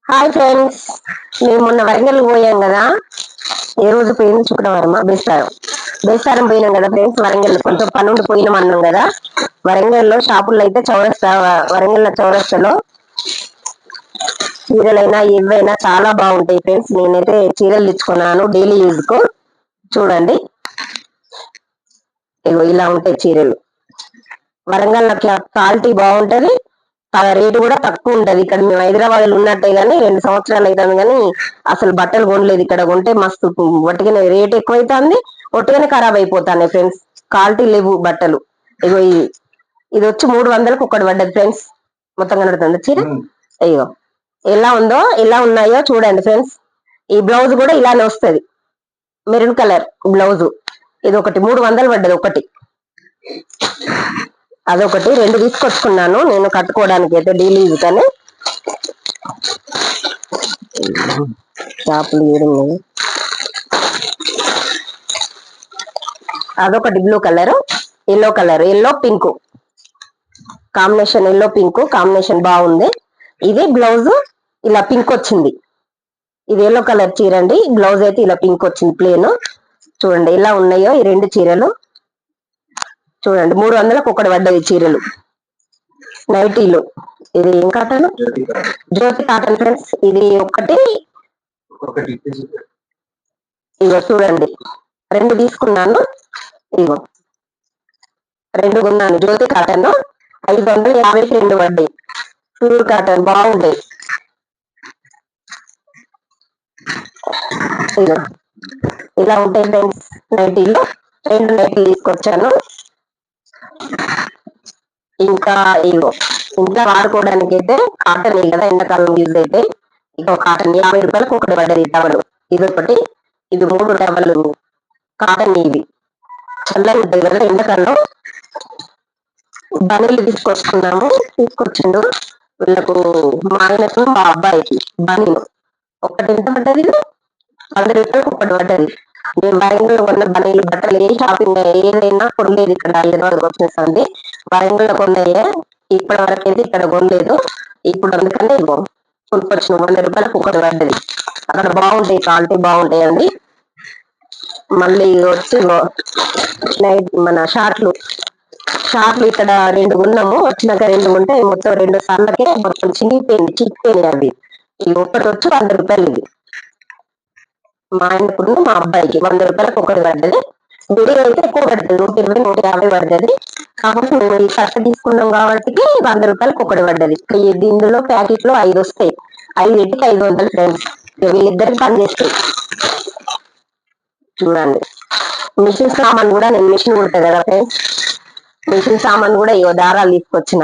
Hi friends, మేము మొన్న వరంగల్ పోయాం కదా. ఏ రోజు పోయింది శుక్రవారం, బేస్తారం పోయినాం కదా ఫ్రెండ్స్. వరంగల్ కొంచెం పనుండి పోయినాం అన్నాం కదా. వరంగల్లో షాపుల్లో అయితే వరంగల్ చౌరస్తాలో చీరలైనా ఏవైనా చాలా బాగుంటాయి ఫ్రెండ్స్. నేనైతే చీరలు తెచ్చుకున్నాను డైలీ యూజ్ కు. చూడండి, ఇగో ఇలా ఉంటాయి చీరలు. వరంగల్ క్వాలిటీ బాగుంటది, రేటు కూడా తక్కువ ఉంటది. ఇక్కడ మేము హైదరాబాద్ లో ఉన్నట్టే గానీ 2 సంవత్సరాలు అవుతుంది కానీ అసలు బట్టలు కొనలేదు. ఇక్కడ కొంటే మస్తు ఒట్టిగానే రేట్ ఎక్కువైతుంది, ఒట్టిగానే ఖరాబ్ అయిపోతాయి ఫ్రెండ్స్. క్వాలిటీ లేవు బట్టలు. ఇగో ఇది వచ్చి 300కు ఒకటి పడ్డది ఫ్రెండ్స్. మొత్తం కనబడుతుంది చీర. ఇగో ఎలా ఉన్నాయో చూడండి ఫ్రెండ్స్. ఈ బ్లౌజ్ కూడా ఇలానే వస్తుంది, మెరూన్ కలర్ బ్లౌజ్. ఇది ఒకటి 300 పడ్డది ఒకటి. అదొకటి 2 తీసుకొచ్చుకున్నాను నేను కట్టుకోవడానికి అయితే డైలీ యూజ్ కానీ. షాపులు ఏడున్నాయి. అదొకటి blue colour, yellow pink combination, yellow pink combination బాగుంది. ఇది బ్లౌజ్ ఇలా పింక్ వచ్చింది. ఇది ఎల్లో కలర్ చీర అండి, బ్లౌజ్ అయితే ఇలా పింక్ వచ్చింది ప్లేన్. చూడండి ఎలా ఉన్నాయో ఈ 2 చీరలు. చూడండి 300కు ఒకటి పడ్డది చీరలు. నైటీలు. ఇది ఏం కాటన్? జ్యోతి కాటన్ ఫ్రెండ్స్. ఇది ఒకటి. ఇగో చూడండి 2 తీసుకున్నాను. ఇగో 2 కొన్నాను. జ్యోతి కాటన్ 550కి 2 పడ్డాయి. ప్యూర్ కాటన్ బాగుంటాయి. ఇగో ఇలా ఉంటాయి ఫ్రెండ్స్ నైటీలు. 2 నైటీలు తీసుకొచ్చాను. ఇంకా ఇగో ఇంట్లో వాడుకోవడానికి అయితే కాటన్ కదా, ఎండాకాలం యూజ్ అయితే. ఇక కాటన్ 50 రూపాయలకు ఒకటి పడ్డది టవల్. ఇది ఒకటి, ఇది 3 టవల్ కాటన్. ఇవి చల్లగా ఉంటాయి కదా ఎండాకాలం. బనీలు తీసుకొచ్చిండు వీళ్ళకు, మా ఆయనకు మా అబ్బాయికి బనీలు. ఒకటి ఎంత పడ్డది? 100 రూపాయలకు ఒకటి పడ్డది. మేము వరంగల్ కొన్న బనీలు బట్టలు ఏ షాపింగ్ ఏదైనా కొనలేదు ఇక్కడ హైదరాబాద్ వచ్చేసింది. వరంగల్ కొన్నాయే ఇప్పటి వరకు అయితే ఇక్కడ కొనలేదు. ఇప్పుడు అందుకనే కొనుక్కొచ్చిన 100 రూపాయలకు ఒకటి పడ్డది. అక్కడ బాగుంటాయి, క్వాలిటీ బాగుంటాయండి. మళ్ళీ వచ్చి మన షార్ట్లు ఇక్కడ 2 కొన్నాము. వచ్చినాక 2 ఉంటే మొత్తం 2 సార్లకే మొత్తం చిక్కిపోయినాయి అవి. ఈ ఒక్కటి వచ్చి 100 రూపాయలు. ఇది మా ఆయనకు మా అబ్బాయికి 100 రూపాయలకు ఒకటి పడ్డది. విడిగా అయితే ఎక్కువ పడుతుంది, 120 150 పడుతుంది. కాబట్టి మేము ఈ షర్ట్ తీసుకున్నాం కాబట్టి 100 రూపాయలకు ఒకటి పడ్డది. ఇందులో ప్యాకెట్ లో 5 వస్తాయి. 5 500 ఫ్రెండ్స్. వీళ్ళిద్దరికి పని చేస్తాయి. చూడండి మిషన్ సామాన్ కూడా, నేను మిషన్ కుడతా కదా ఫ్రెండ్స్. మిషన్ సామాన్ కూడా ఇవో దారాలు తీసుకొచ్చిన.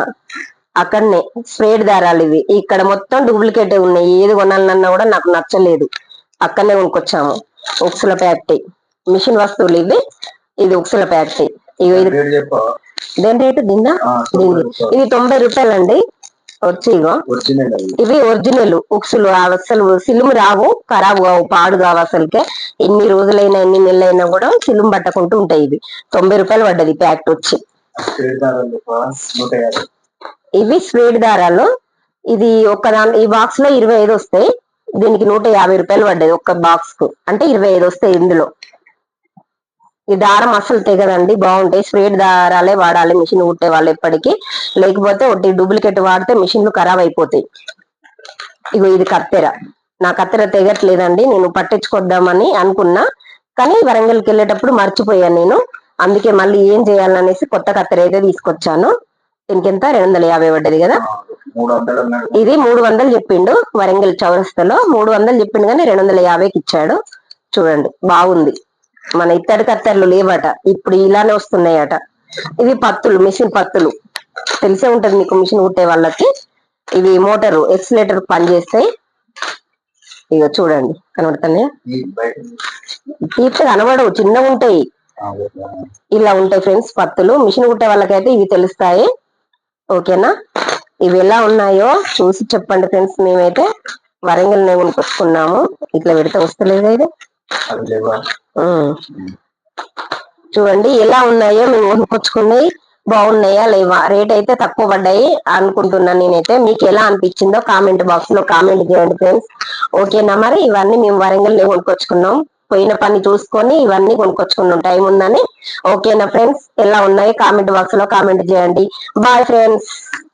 అక్కడనే స్ప్రేడ్ దారాలు ఇవి. ఇక్కడ మొత్తం డూప్లికేట్ ఉన్నాయి. ఏది కొనాలన్నా కూడా నాకు నచ్చలేదు. అక్కడనే కొనుక్కొచ్చాము. ఉక్సుల ఫ్యాక్టరీ మిషన్ వస్తువులు ఇవి. ఇది ఉక్సుల ఫ్యాక్టరీ. ఇది దేని రేటు దీందా? ఇది 90 రూపాయలు అండి. వచ్చి ఇవి ఒరిజినల్ ఉక్సులు. అసలు సిలుము రావు, ఖరాబు కావు, పాడు కావు అసలుకే. ఎన్ని రోజులైనా ఎన్ని నెలలైనా కూడా సిలుము పట్టకుంటూ ఉంటాయి. ఇది 90 రూపాయలు పడ్డది ప్యాకెట్ వచ్చి. ఇవి స్వేడ్ దారాలు. ఇది ఈ బాక్స్ లో 25 వస్తాయి. దీనికి 150 రూపాయలు పడ్డది ఒక్క బాక్స్ కు. అంటే 25 వస్తాయి ఇందులో. ఈ దారం అసలు తెగదండి, బాగుంటాయి. స్ప్రేడ్ దారాలే వాడాలి మిషన్ కుట్టే వాళ్ళు ఎప్పటికీ. లేకపోతే ఒకటి డూప్లికేట్ వాడితే మిషన్లు ఖరాబ్ అయిపోతాయి. ఇగో ఇది కత్తెర. నా కత్తెర తెగట్లేదండి. నేను పట్టించుకొద్దామని అనుకున్నా కానీ వరంగల్కి వెళ్ళేటప్పుడు మర్చిపోయాను నేను. అందుకే మళ్ళీ ఏం చేయాలనేసి కొత్త కత్తెర అయితే తీసుకొచ్చాను. దీనికి ఎంత? 250 పడ్డది కదా. ఇది 300 చెప్పిండు వరంగల్ చౌరస్తాలో. 300 చెప్పిండు కానీ 250కి ఇచ్చాడు. చూడండి బాగుంది. మన ఇత్తడి కత్తెరలు లేవట, ఇప్పుడు ఇలానే వస్తున్నాయట. ఇవి పత్తులు, మిషన్ పత్తులు. తెలిసే ఉంటది మీకు మిషన్ కుట్టే వాళ్ళకి. ఇవి మోటారు ఎక్సిలేటర్ పనిచేస్తాయి. ఇక చూడండి కనబడుతున్నాయా? తీర్చి కనబడవు, చిన్నగా ఉంటాయి. ఇలా ఉంటాయి ఫ్రెండ్స్ పత్తులు. మిషన్ కుట్టే వాళ్ళకైతే ఇవి తెలుస్తాయి. ఓకేనా? ఇవి ఎలా ఉన్నాయో చూసి చెప్పండి ఫ్రెండ్స్. మేమైతే వరంగల్ కొనుక్కొచ్చుకున్నాము. ఇట్లా పెడితే వస్తలేదు ఇది. చూడండి ఎలా ఉన్నాయో మేము కొనుక్కొచ్చుకున్నాయి. బాగున్నాయా లేవా, రేట్ అయితే తక్కువ పడ్డాయి అనుకుంటున్నాను నేనైతే. మీకు ఎలా అనిపించిందో కామెంట్ బాక్స్ లో కామెంట్ చేయండి ఫ్రెండ్స్. ఓకేనా, మరి ఇవన్నీ మేము వరంగల్లో కొనుక్కొచ్చుకున్నాం, పోయిన పని చూసుకొని ఇవన్నీ కొనుక్కొచ్చుకున్నాం టైం ఉందని. ఓకేనా ఫ్రెండ్స్, ఎలా ఉన్నాయి కామెంట్ బాక్స్ లో కామెంట్ చేయండి. Bye friends.